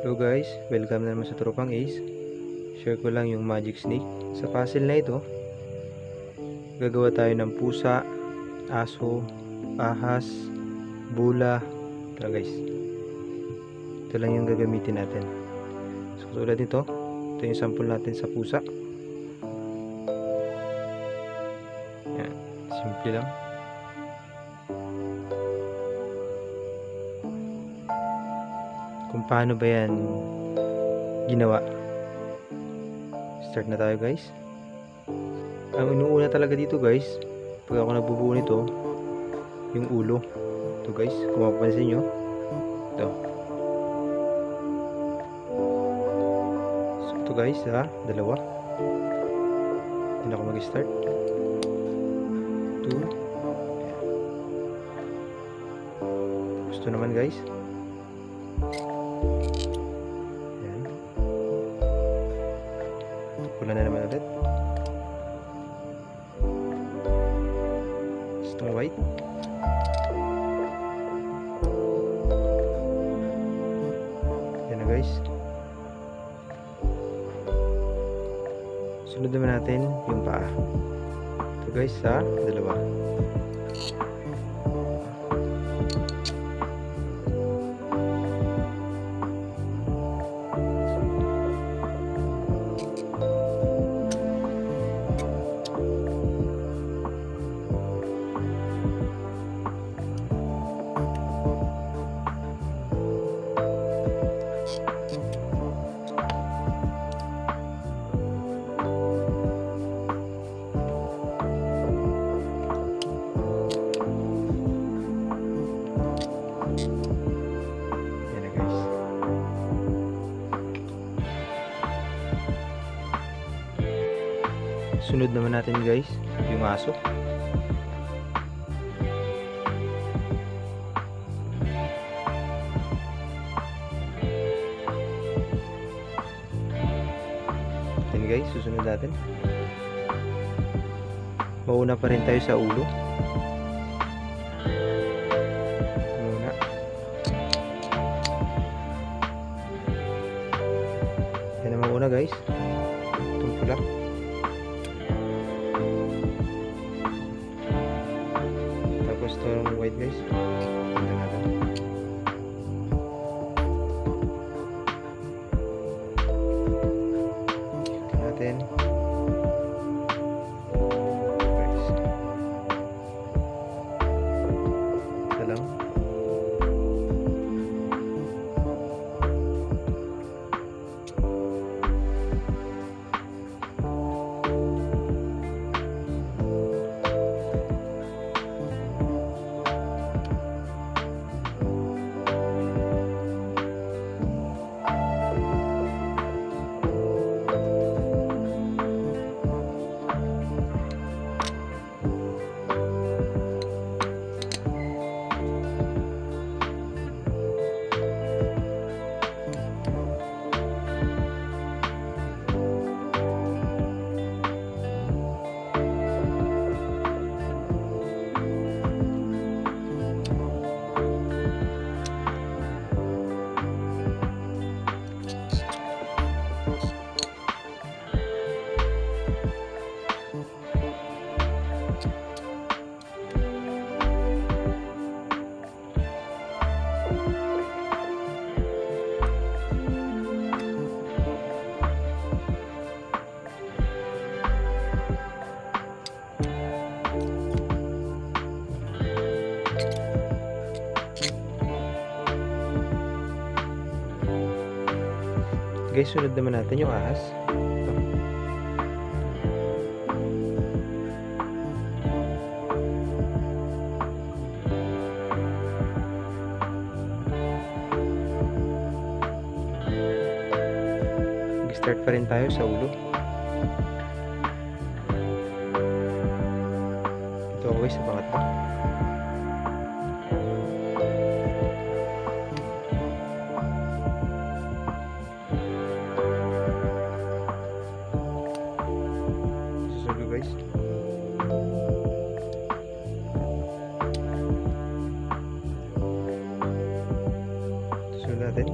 Hello guys, welcome na naman sa Tropang Ace. Share ko lang yung magic snake. Sa puzzle na ito, gagawa tayo ng pusa, aso, ahas, bula. Ito guys, ito lang yung gagamitin natin. So tulad nito, ito yung sample natin sa pusa. Yan, simple lang. Kung paano ba yan ginawa. Start na tayo guys. Ang inuuna talaga dito guys, pag ako nagbubuo nito, yung ulo. Ito guys, kung mapapansin nyo, ito. So ito guys ha, dalawa. Hindi na ako mag-start. 2. Gusto naman guys. Pula na naman ulit. Itong white. Yan na guys. Sunod naman natin yung paa. Ito guys sa dalawa. Sunod naman natin guys yung aso. Yan guys, susunod natin. Mauna pa rin tayo sa ulo. Muna. Yan naman una guys. Itong pula. Tapos itong white guys. Ito natin. Ito natin. Guys. Ito lang. Guys, sunod naman natin yung ahas. Start pa rin tayo sa ulo. Ito ako guys sa pangatlo. Guys, susunod natin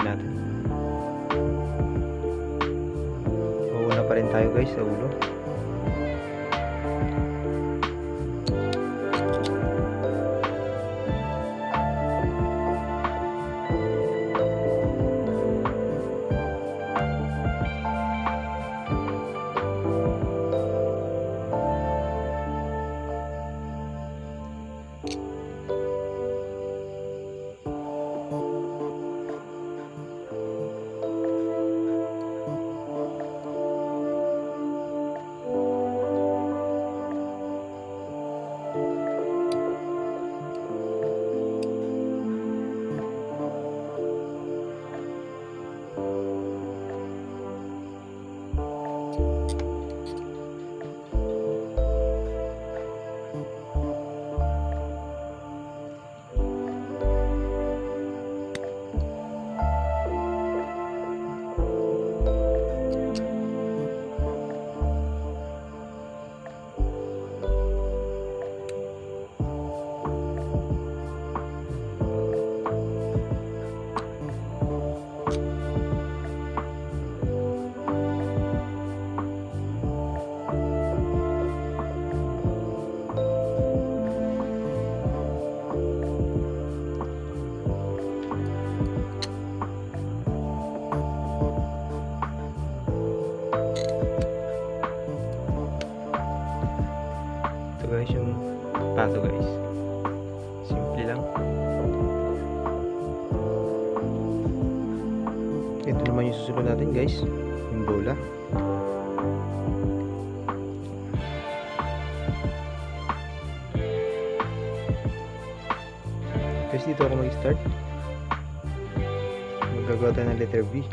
natin. Uuna pa rin tayo guys sa ulo. Guys, yung pato guys, simple lang. Ito naman yung susunod natin guys, yung bola. Guys, dito ako mag-start. Magagawa tayo ng letter B.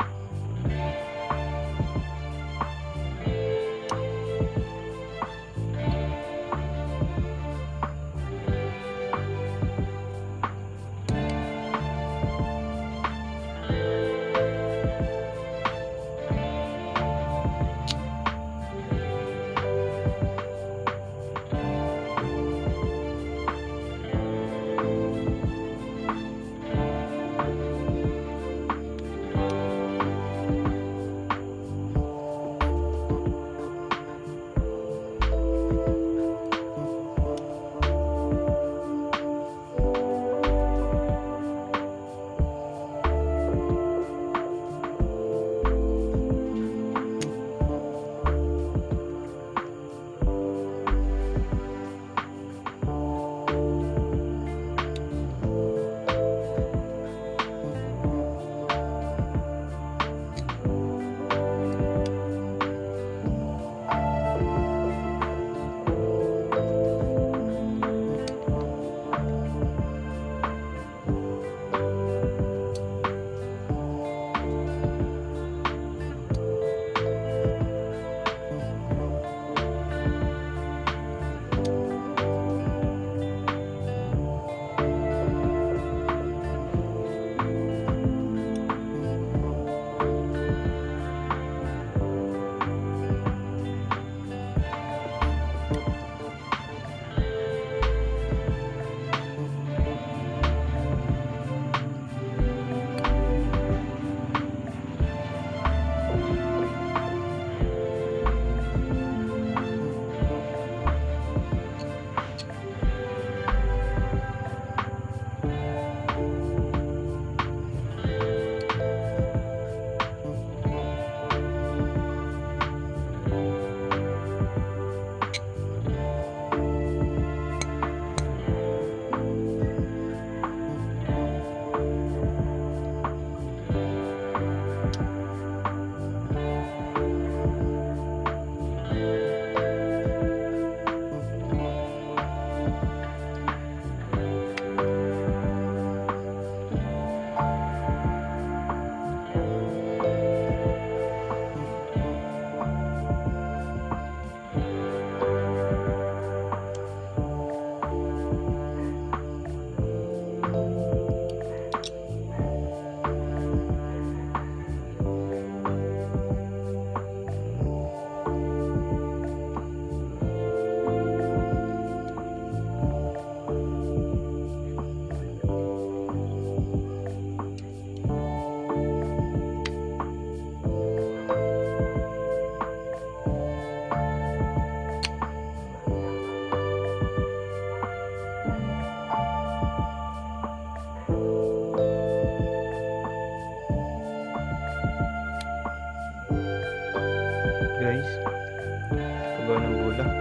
bola.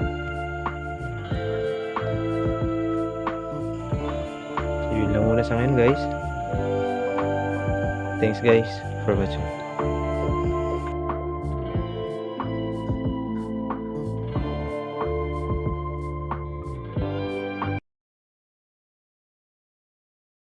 So, yun lang muna sa ngayon guys. Thanks guys for watching.